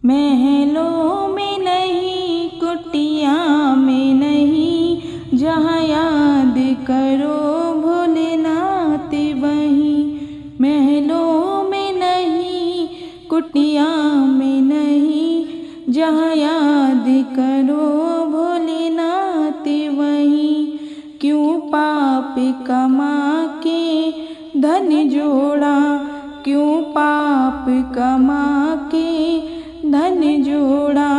महलों में नहीं, कुटिया में नहीं, जहाँ याद करो भोलेनाथ वहीं। महलों में नहीं, कुटिया में नहीं, जहाँ याद करो भोलेनाथ वहीं। क्यों पाप कमा के धन जोड़ा, क्यों पाप कमा के धन जोड़ा,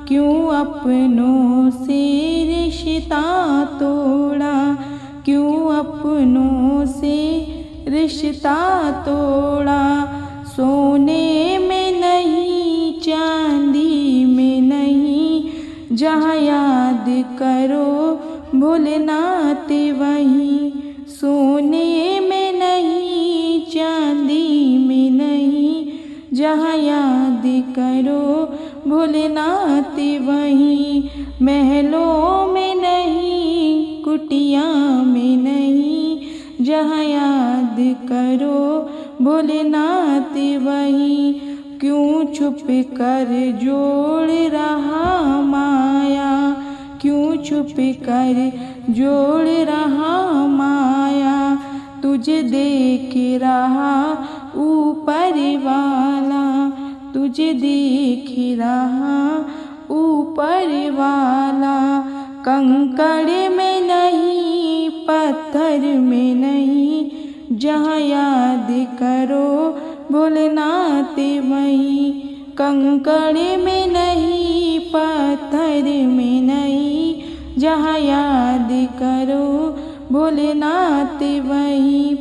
क्यों अपनों से रिश्ता तोड़ा, क्यों अपनों से रिश्ता तोड़ा। सोने में नहीं, चांदी में नहीं, जहाँ याद करो भोलेनाथ वहीं। सोने में नहीं, चांदी में नहीं, जहाँ याद करो भोलेनाथ वहीं। महलों में नहीं, कुटिया में नहीं, जहाँ याद करो भोलेनाथ वहीं। क्यों छुप कर जोड़ रहा माया, क्यों छुप कर जोड़ रहा माया। तुझे देख रहा ऊपर वाला, तुझे देख रहा ऊपर वाला। कंकड़ में नहीं, पत्थर में नहीं, जहाँ याद करो भोलेनाथ वहीं। कंकड़ में नहीं, पत्थर में नहीं, जहाँ याद करो भोलेनाथ वहीं।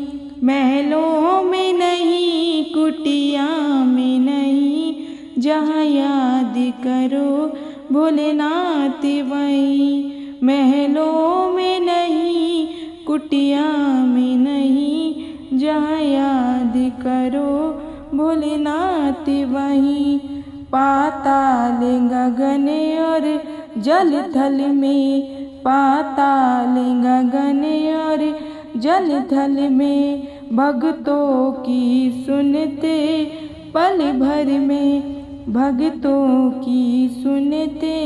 महलों में नहीं, कुटिया में नहीं, जहाँ याद करो भोलेनाथ वहीं। महलों में नहीं, कुटिया में नहीं, जहाँ याद करो भोलेनाथ वहीं। पाताल गगन और जल थल में, पाताल गगन और जल थल में, भक्तों की सुनते पल भर में, भक्तों की सुनते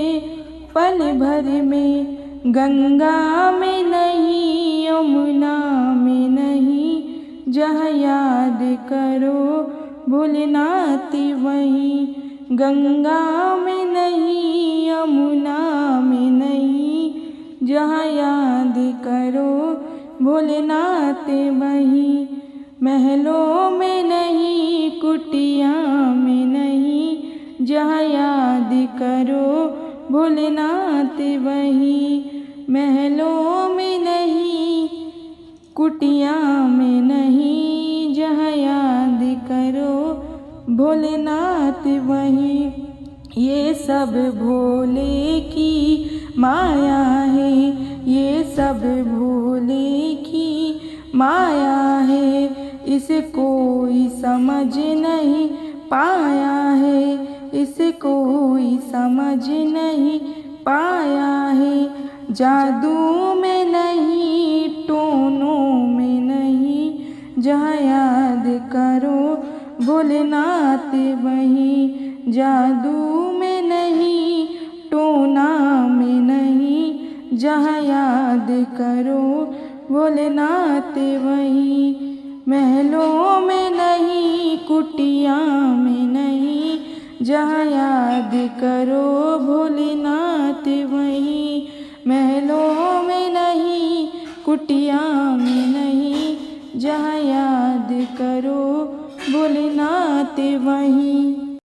पल भर में। गंगा में नहीं, यमुना में नहीं, जहाँ याद करो भोलेनाथ वहीं। गंगा में नहीं, यमुना में नहीं, जहाँ याद करो भोलेनाथ वहीं। महलों में नहीं, कुटिया में नहीं, जहाँ याद करो भोलेनाथ वहीं। महलों में नहीं, कुटिया में नहीं, जहाँ याद करो भोलेनाथ वहीं। ये सब भोले की माया है, ये सब भोले की माया है। इसे कोई समझ नहीं पाया है, इसे कोई समझ नहीं पाया है। जादू में नहीं, टोनों में नहीं, जहाँ याद करो भोलेनाथ वहीं। जादू में नहीं, टोना में नहीं, जहाँ याद करो भोलेनाथ वहीं। महलों में नहीं, कुटिया में नहीं, जहाँ याद करो भोलेनाथ वहीं। महलों में नहीं, कुटिया में नहीं, जहाँ याद करो भोलेनाथ वहीं।